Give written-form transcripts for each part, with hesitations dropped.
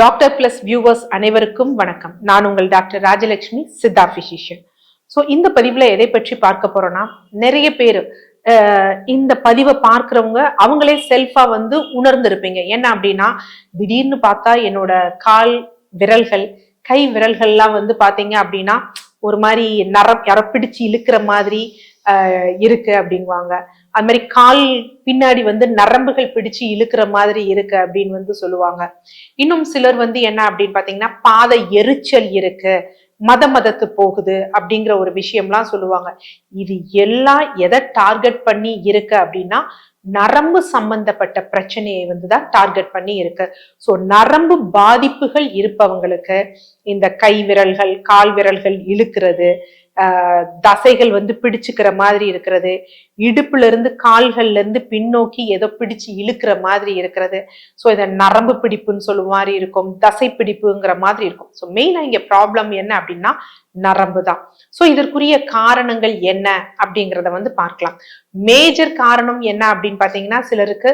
Doctor plus viewers அனைவருக்கும் வணக்கம். நான் உங்கள் doctor Rajalakshmi, Siddha physician. So இந்த பதிவுல எதை பற்றி பார்க்க போறோம்னா, நிறைய பேர் இந்த பதிவை பார்க்கிறவங்க அவங்களே செல்ஃபா உணர்ந்து இருப்பீங்க. என்ன அப்படின்னா, திடீர்னு பார்த்தா என்னோட கால் விரல்கள், கை விரல்கள்லாம் பாத்தீங்க அப்படின்னா ஒரு மாதிரி யாரோ பிடிச்சு இழுக்கிற மாதிரி இருக்கு அப்படிங்குவாங்க. அது மாதிரி கால் பின்னாடி நரம்புகள் பிடிச்சு இழுக்கிற மாதிரி இருக்கு அப்படின்னு சொல்லுவாங்க. இன்னும் சிலர் என்ன அப்படின்னு பாத்தீங்கன்னா, பாத எரிச்சல் இருக்கு, மதத்து போகுது அப்படிங்கிற ஒரு விஷயம்லாம் சொல்லுவாங்க. இது எல்லாம் எதை டார்கெட் பண்ணி இருக்கு அப்படின்னா, நரம்பு சம்பந்தப்பட்ட பிரச்சனையை தான் டார்கெட் பண்ணி இருக்கு. ஸோ நரம்பு பாதிப்புகள் இருப்பவங்களுக்கு இந்த கை விரல்கள், கால் விரல்கள் இழுக்கிறது, தசைகள் பிடிச்சுக்கிற மாதிரி இருக்கிறது, இடுப்புல இருந்து கால்கள்ல இருந்து பின்னோக்கி ஏதோ பிடிச்சு இழுக்கிற மாதிரி இருக்கிறது. ஸோ இதை நரம்பு பிடிப்புன்னு சொல்ல மாதிரி இருக்கும், தசை பிடிப்புங்கிற மாதிரி இருக்கும். ஸோ மெயினா இங்க ப்ராப்ளம் என்ன அப்படின்னா நரம்பு தான். ஸோ இதற்குரிய காரணங்கள் என்ன அப்படிங்கிறத பார்க்கலாம். மேஜர் காரணம் என்ன அப்படின்னு பாத்தீங்கன்னா, சிலருக்கு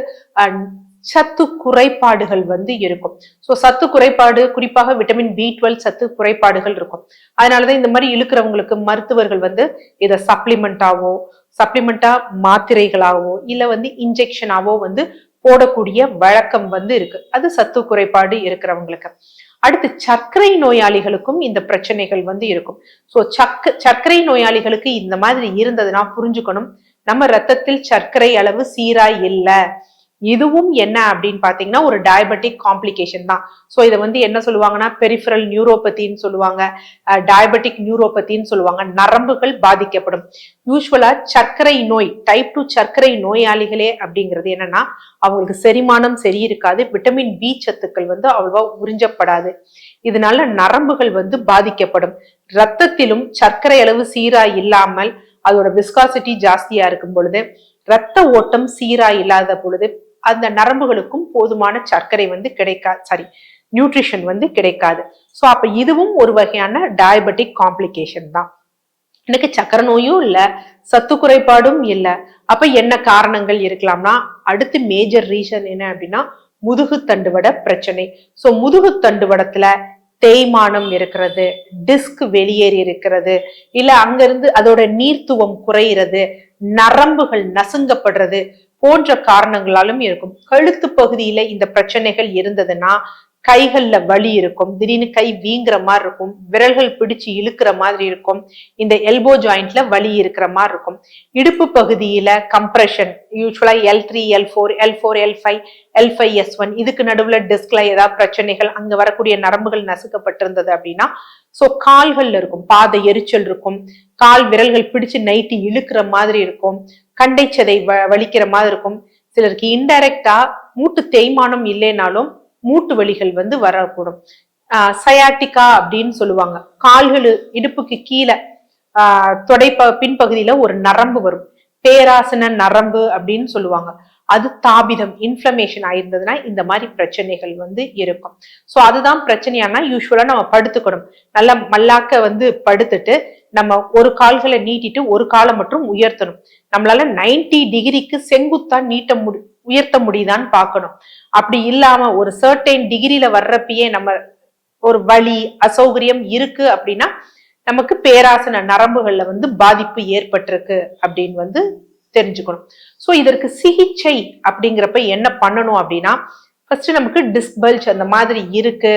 சத்து குறைபாடுகள் இருக்கும். ஸோ சத்து குறைபாடு, குறிப்பாக விட்டமின் B12 சத்து குறைபாடுகள் இருக்கும். அதனாலதான் இந்த மாதிரி இழுக்கிறவங்களுக்கு மருத்துவர்கள் இதை சப்ளிமெண்டா மாத்திரைகளாவோ இல்ல இன்ஜெக்ஷனாவோ போடக்கூடிய வழக்கம் இருக்கு. அது சத்து குறைபாடு இருக்கிறவங்களுக்கு. அடுத்து சர்க்கரை நோயாளிகளுக்கும் இந்த பிரச்சனைகள் இருக்கும். ஸோ சர்க்கரை நோயாளிகளுக்கு இந்த மாதிரி இருந்ததுன்னா புரிஞ்சுக்கணும், நம்ம ரத்தத்தில் சர்க்கரை அளவு சீராய் இல்லை. இதுவும் என்ன அப்படின்னு பாத்தீங்கன்னா ஒரு டயபெட்டிக் காம்ப்ளிகேஷன் தான். ஸோ இதை என்ன சொல்லுவாங்கன்னா பெரிஃபரல் நியூரோபதின்னு சொல்லுவாங்க, டயபெட்டிக் நியூரோபதின்னு சொல்லுவாங்க. நரம்புகள் பாதிக்கப்படும். யூஸ்வலா சர்க்கரை நோய், டைப் 2 சர்க்கரை நோயாளிகளே அப்படிங்கிறது என்னன்னா, அவங்களுக்கு செரிமானம் சரி இருக்காது, விட்டமின் பி சத்துக்கள் அவ்வளவா உறிஞ்சப்படாது. இதனால நரம்புகள் பாதிக்கப்படும். ரத்தத்திலும் சர்க்கரை அளவு சீரா இல்லாமல் அதோட விஸ்காசிட்டி ஜாஸ்தியா இருக்கும் பொழுது, ரத்த ஓட்டம் சீரா இல்லாத பொழுது அந்த நரம்புகளுக்கும் போதுமான சர்க்கரை நியூட்ரிஷன் கிடைக்காது. ஸோ அப்ப இதுவும் ஒரு வகையான டயபெட்டிக் காம்ப்ளிகேஷன் தான். எனக்கு சக்கரை நோயும் இல்ல, சத்து குறைபாடும் இல்ல. அப்ப என்ன காரணங்கள் இருக்கலாம்னா, அடுத்து மேஜர் ரீசன் என்ன அப்படின்னா முதுகு தண்டுவட பிரச்சனை. ஸோ முதுகு தண்டுவடத்துல தேய்மானம் இருக்கிறது, டிஸ்க் வெளியேறி இருக்கிறது, இல்ல அங்கிருந்து அதோட நீர்த்துவம் குறையிறது, நரம்புகள் நசுங்கப்படுறது போன்ற காரணங்களாலும் இருக்கும். கழுத்து பகுதியில இந்த பிரச்சனைகள் இருந்ததுன்னா கைகள்ல வலி இருக்கும், திடீர்னு கை வீங்குற மாதிரி இருக்கும், விரல்கள் பிடிச்சு இழுக்கிற மாதிரி இருக்கும், இந்த எல்போ ஜாயிண்ட்ல வலி இருக்கிற மாதிரி இருக்கும். இடுப்பு பகுதியில கம்ப்ரெஷன், யூஸ்வலா L3, L4, L5, L5S1 இதுக்கு நடுவுல டிஸ்க்ல ஏதாவது பிரச்சனைகள், அங்க வரக்கூடிய நரம்புகள் நசுக்கப்பட்டிருந்தது அப்படின்னா சோ கால்கள்ல இருக்கும், பாத எரிச்சல் இருக்கும், கால் விரல்கள் பிடிச்சு நைட்டு இழுக்கிற மாதிரி இருக்கும், கண்டைச்சதை வலிக்கிற மாதிரி இருக்கும். சிலருக்கு இன்டைரக்டா மூட்டு தேய்மானம் இல்லைனாலும் மூட்டு வலிகள் வரக்கூடும். சயாட்டிகா அப்படின்னு சொல்லுவாங்க. கால்கள் இடுப்புக்கு கீழே தொடை பின்பகுதியில ஒரு நரம்பு வரும், பேராசன நரம்பு அப்படின்னு சொல்லுவாங்க. அது தாபிதம், இன்ஃப்ளமேஷன் ஆயிருந்ததுன்னா இந்த மாதிரி பிரச்சனைகள் இருக்கும். சோ அதுதான் பிரச்சனையானா யூஸ்வலா நம்ம படுத்துக்கணும். நல்லா மல்லாக்க படுத்துட்டு நம்ம ஒரு கால்களை நீட்டிட்டு ஒரு காலை மட்டும் உயர்த்தணும். நம்மளால 90 டிகிரிக்கு செங்குத்தா உயர்த்த முடியுதான்னு பார்க்கணும். அப்படி இல்லாம ஒரு சர்டைன் டிகிரில வர்றப்பயே நம்ம ஒரு வலி அசௌகரியம் இருக்கு அப்படின்னா நமக்கு பேராசன நரம்புகள்ல பாதிப்பு ஏற்பட்டிருக்கு அப்படின்னு தெரிஞ்சுக்கணும். சோ இதற்கு சிகிச்சை அப்படிங்கிறப்ப என்ன பண்ணணும் அப்படின்னா, ஃபர்ஸ்ட் நமக்கு டிஸ்க் பல்ஜ் அந்த மாதிரி இருக்கு,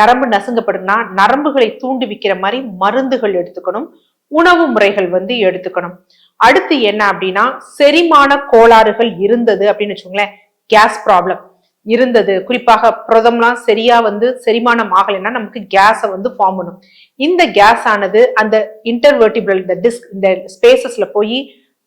நரம்பு நசுங்கப்படுனா நரம்புகளை தூண்டுவிக்கிற மாதிரி மருந்துகள் எடுத்துக்கணும், உணவு முறைகள் எடுத்துக்கணும். அடுத்து என்ன அப்படின்னா, செரிமான கோளாறுகள் இருந்தது அப்படின்னு வச்சுக்கோங்களேன், கேஸ் ப்ராப்ளம் இருந்தது, குறிப்பாக புரதம்லாம் சரியா செரிமானம் ஆகலைன்னா நமக்கு கேஸை ஃபார்ம் பண்ணும். இந்த கேஸ் ஆனது அந்த இன்டர்வெர்டிபிரல் இந்த டிஸ்க் இந்த ஸ்பேசஸ்ல போய்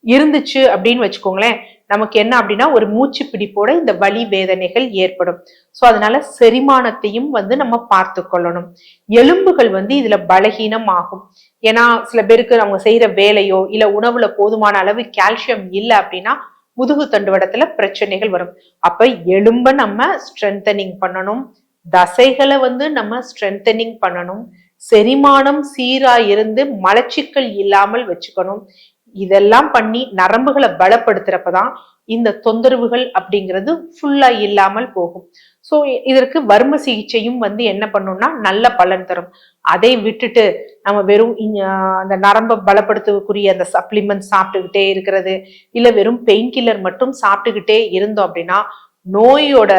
இருந்துச்சு அப்படின்னு வச்சுக்கோங்களேன், நமக்கு என்ன அப்படின்னா ஒரு மூச்சு பிடிப்போட இந்த வலி வேதனைகள் ஏற்படும். சோ அதனால செரிமானத்தையும் நம்ம பார்த்து கொள்ளணும். எலும்புகள் இதுல பலகீனம் ஆகும். ஏன்னா சில பேருக்கு அவங்க செய்யற வேலையோ இல்ல உணவுல போதுமான அளவு கால்சியம் இல்லை அப்படின்னா முதுகு தண்டுவடத்துல பிரச்சனைகள் வரும். அப்ப எலும்ப நம்ம ஸ்ட்ரென்தனிங் பண்ணணும், தசைகளை நம்ம ஸ்ட்ரென்தனிங் பண்ணணும், செரிமானம் சீரா இருந்து மலச்சிக்கல் இல்லாமல் வச்சுக்கணும். இதெல்லாம் பண்ணி நரம்புகளை பலப்படுத்துறப்பதான் இந்த தொந்தரவுகள் அப்படிங்கிறது ஃபுல்லா இல்லாமல் போகும். ஸோ இதற்கு வர்ம சிகிச்சையும் வந்து என்ன பண்ணும்னா நல்ல பலன் தரும். அதை விட்டுட்டு நம்ம வெறும் அந்த நரம்பை பலப்படுத்தக்கூடிய அந்த சப்ளிமெண்ட் சாப்பிட்டுக்கிட்டே இருக்கிறது, இல்ல வெறும் பெயின் கில்லர் மட்டும் சாப்பிட்டுக்கிட்டே இருந்தோம் அப்படின்னா நோயோட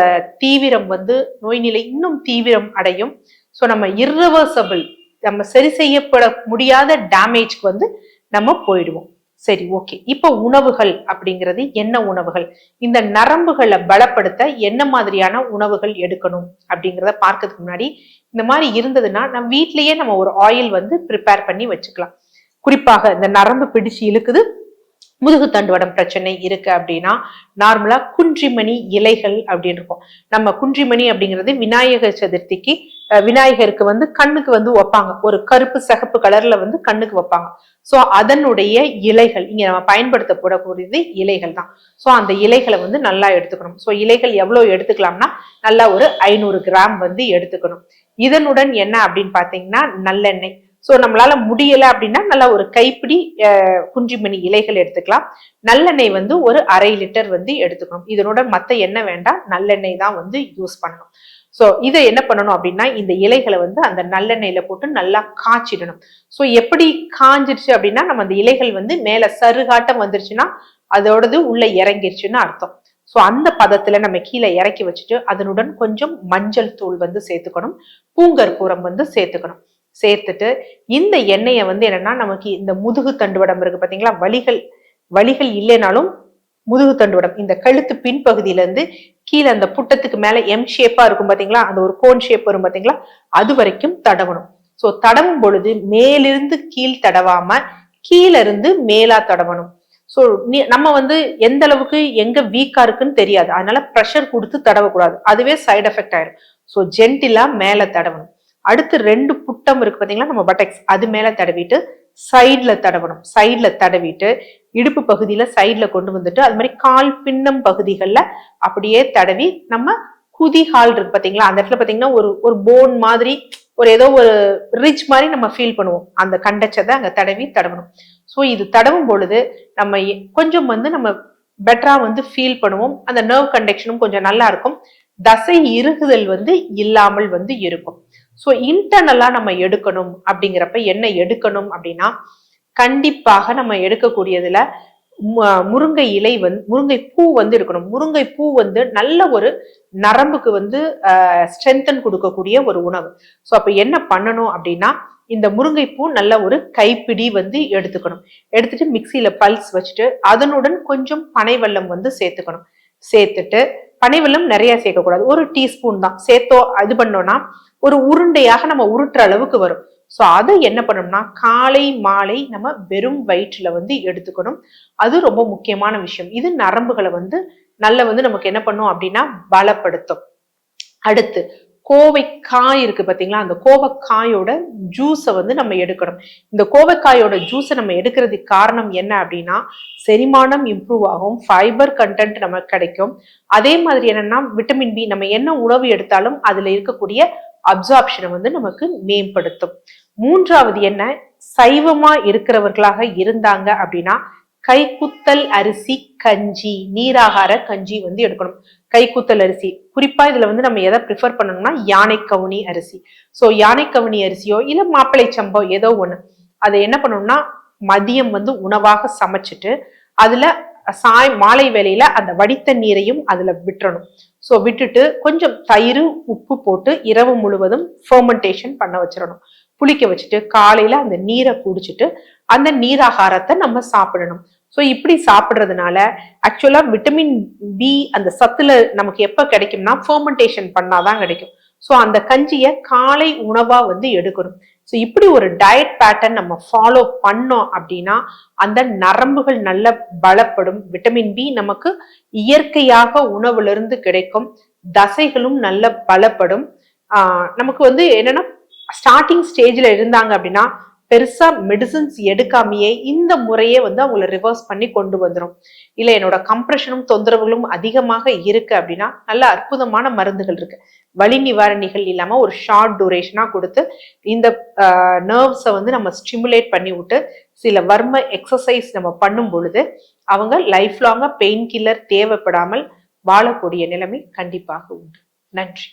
தீவிரம் வந்து நோய் நிலை இன்னும் தீவிரம் அடையும். ஸோ நம்ம இர்ரிவர்சபிள், நம்ம சரி செய்யப்பட முடியாத டேமேஜ்க்கு வந்து நம்ம போயிடுவோம். சரி, ஓகே. இப்ப உணவுகள் அப்படிங்கிறது என்ன உணவுகள், இந்த நரம்புகளை பலப்படுத்த என்ன மாதிரியான உணவுகள் எடுக்கணும் அப்படிங்கிறத பார்க்கறதுக்கு முன்னாடி, இந்த மாதிரி இருந்ததுன்னா நம்ம வீட்லயே நம்ம ஒரு ஆயில் வந்து ப்ரிப்பேர் பண்ணி வச்சுக்கலாம். குறிப்பாக இந்த நரம்பு பிடிச்சு இழுக்குது, முதுகு தண்டுவடம் பிரச்சனை இருக்கு அப்படின்னா நார்மலா குன்றிமணி இலைகள் அப்படின்னு இருக்கும். நம்ம குன்றிமணி அப்படிங்கிறது விநாயகர் சதுர்த்திக்கு விநாயகருக்கு வந்து கண்ணுக்கு வந்து வைப்பாங்க, ஒரு கருப்பு சிகப்பு கலர்ல வந்து கண்ணுக்கு வைப்பாங்க. சோ அதனுடைய இலைகள் இங்க நம்ம பயன்படுத்தப்படக்கூடியது இலைகள் தான். சோ அந்த இலைகளை வந்து நல்லா எடுத்துக்கணும். சோ இலைகள் எவ்வளவு எடுத்துக்கலாம்னா நல்லா ஒரு 500 கிராம் வந்து எடுத்துக்கணும். இதனுடன் என்ன அப்படின்னு பாத்தீங்கன்னா நல்லெண்ணெய். சோ நம்மளால முடியல அப்படின்னா நல்லா ஒரு கைப்பிடி குஞ்சுமணி இலைகள் எடுத்துக்கலாம். நல்லெண்ணெய் வந்து ஒரு 1/2 லிட்டர் வந்து எடுத்துக்கணும். இதனோட மத்த எண்ணெய் வேண்டாம், நல்லெண்ணெய் தான் வந்து யூஸ் பண்ணணும். சோ இதை என்ன பண்ணணும் அப்படின்னா இந்த இலைகளை வந்து அந்த நல்லெண்ணெயில போட்டு நல்லா காய்ச்சிடணும். சோ எப்படி காஞ்சிருச்சு அப்படின்னா நம்ம அந்த இலைகள் வந்து மேல சருகாட்டம் வந்துருச்சுன்னா அதோடது உள்ள இறங்கிருச்சுன்னு அர்த்தம். சோ அந்த பதத்துல நம்ம கீழே இறக்கி வச்சுட்டு அதனுடன் கொஞ்சம் மஞ்சள் தூள் வந்து சேர்த்துக்கணும், பூங்கற்பூரம் வந்து சேர்த்துக்கணும். சேர்த்துட்டு இந்த எண்ணெயை வந்து என்னன்னா நமக்கு இந்த முதுகு தண்டுவடம் இருக்கு பாத்தீங்களா, வலிகள் இல்லைனாலும் முதுகு தண்டுவடம் இந்த கழுத்து பின்பகுதியில இருந்து கீழே அந்த புட்டத்துக்கு மேல எம் ஷேப்பா இருக்கும் பாத்தீங்களா, அந்த ஒரு கோன் ஷேப் வரும் பாத்தீங்களா, அது வரைக்கும் தடவணும். சோ தடவும் பொழுது மேலிருந்து கீழ் தடவாம கீழ இருந்து மேலா தடவணும். சோ நம்ம வந்து எந்த அளவுக்கு எங்க வீக்கா இருக்குன்னு தெரியாது, அதனால ப்ரெஷர் கொடுத்து தடவக்கூடாது, அதுவே சைடு எஃபெக்ட் ஆயிரும். சோ ஜென்டிலா மேல தடவணும். அடுத்து 2 புட்டம் இருக்கு பாத்தீங்களா நம்ம பட்டெக்ஸ், அது மேல தடவிட்டு சைட்ல தடவணும். சைட்ல தடவிட்டு இடுப்பு பகுதியில சைட்ல கொண்டு வந்துட்டு அது மாதிரி கால் பின்னம் பகுதிகள்ல அப்படியே தடவி நம்ம குதிகால் இருக்கு பாத்தீங்களா, அந்த இடத்துல பாத்தீங்கன்னா ஒரு போன் மாதிரி ஒரு ஏதோ ஒரு ரிச் மாதிரி நம்ம ஃபீல் பண்ணுவோம், அந்த கண்டச்சதை அங்க தடவணும். சோ இது தடவும் பொழுது நம்ம கொஞ்சம் வந்து நம்ம பெட்டரா வந்து ஃபீல் பண்ணுவோம், அந்த நர்வ் கண்டக்ஷனும் கொஞ்சம் நல்லா இருக்கும், தசை இறுகுதல் வந்து இல்லாமல் வந்து இருக்கும். சோ இன்டர்னலா நம்ம எடுக்கணும் அப்படிங்கிறப்ப என்ன எடுக்கணும் அப்படின்னா கண்டிப்பாக நம்ம எடுக்கக்கூடியதுல முருங்கை இலை வந்து முருங்கை பூ வந்து எடுக்கணும். முருங்கை பூ வந்து நல்ல ஒரு நரம்புக்கு வந்து ஸ்ட்ரென்தன் கொடுக்கக்கூடிய ஒரு உணவு. சோ அப்ப என்ன பண்ணணும் அப்படின்னா இந்த முருங்கை பூ நல்ல ஒரு கைப்பிடி வந்து எடுத்துக்கணும். எடுத்துட்டு மிக்சியில பல்ஸ் வச்சுட்டு அதனுடன் கொஞ்சம் பனைவெல்லம் வந்து சேர்த்துக்கணும். சேர்த்துட்டு பனைவெல்லம் நிறைய சேர்க்கக்கூடாது, ஒரு டீஸ்பூன் தான் சேர்த்தோ இது பண்ணோம்னா ஒரு உருண்டையாக நம்ம உருட்டுற அளவுக்கு வரும். சோ அதை என்ன பண்ணணும்னா காலை மாலை நம்ம வெறும் வயிற்றுல வந்து எடுத்துக்கணும். அது ரொம்ப முக்கியமான விஷயம். இது நரம்புகளை வந்து நல்ல வந்து நமக்கு என்ன பண்ணும் அப்படின்னா பலப்படுத்தும். அடுத்து கோவைக்காய் இருக்கு பாத்தீங்களா, அந்த கோவைக்காயோட ஜூஸை வந்து நம்ம எடுக்கணும். இந்த கோவைக்காயோட ஜூஸை நம்ம எடுக்கிறதுக்கு காரணம் என்ன அப்படின்னா செரிமானம் இம்ப்ரூவ் ஆகும், ஃபைபர் கண்டென்ட் நமக்கு கிடைக்கும். அதே மாதிரி என்னன்னா விட்டமின் பி, நம்ம என்ன உணவு எடுத்தாலும் அதுல இருக்கக்கூடிய அப்சார்ப்ஷனை வந்து நமக்கு மேம்படுத்தும். மூன்றாவது என்ன, சைவமா இருக்கிறவர்களாக இருந்தாங்க அப்படின்னா கைக்குத்தல் அரிசி கஞ்சி, நீராகார கஞ்சி வந்து எடுக்கணும். கைக்குத்தல் அரிசி குறிப்பா இதுல வந்து நம்ம எதை ப்ரிஃபர் பண்ணணும்னா யானை கவுனி அரிசி. சோ யானை கவுனி அரிசியோ இல்ல மாப்பிளை சம்போ ஏதோ ஒண்ணு, அதை என்ன பண்ணணும்னா மதியம் வந்து உணவாக சமைச்சிட்டு அதுல மாலை வேளையில அந்த வடித்த நீரையும் அதுல விட்டுறணும். சோ விட்டுட்டு கொஞ்சம் தயிர் உப்பு போட்டு இரவு முழுவதும் ஃபெர்மெண்டேஷன் பண்ண வச்சிடணும். புளிக்க வச்சுட்டு காலையில அந்த நீரை குடிச்சிட்டு அந்த நீராகாரத்தை நம்ம சாப்பிடணும். சோ இப்படி சாப்பிடுறதுனால ஆக்சுவலா விட்டமின் பி அந்த சத்துல நமக்கு எப்ப கிடைக்கும்னா ஃபெர்மெண்டேஷன் பண்ணாதான் கிடைக்கும். சோ அந்த கஞ்சியை காலை உணவா வந்து எடுக்கணும். சோ இப்படி ஒரு டயட் பேட்டர்ன் நம்ம ஃபாலோ பண்ணோம் அப்படின்னா அந்த நரம்புகள் நல்ல பலப்படும், விட்டமின் பி நமக்கு இயற்கையாக உணவுல இருந்து கிடைக்கும், தசைகளும் நல்ல பலப்படும். நமக்கு வந்து என்னன்னா ஸ்டார்டிங் ஸ்டேஜ்ல இருந்தாங்க அப்படின்னா பெருசா மெடிசின்ஸ் எடுக்காமையே இந்த முறையே வந்து அவங்கள ரிவர்ஸ் பண்ணி கொண்டு வந்துடும். இல்ல என்னோட கம்ப்ரெஷனும் தொந்தரவுகளும் அதிகமாக இருக்கு அப்படின்னா நல்ல அற்புதமான மருந்துகள் இருக்கு, வலி நிவாரணிகள் இல்லாம ஒரு ஷார்ட் டூரேஷனா கொடுத்து இந்த நர்வ்ஸை வந்து நம்ம ஸ்டிமுலேட் பண்ணி விட்டு சில வர்ம எக்ஸசைஸ் நம்ம பண்ணும் பொழுது அவங்க லைஃப் லாங்கா பெயின் கில்லர் தேவைப்படாமல் வாழக்கூடிய நிலைமை கண்டிப்பாக உண்டு. நன்றி.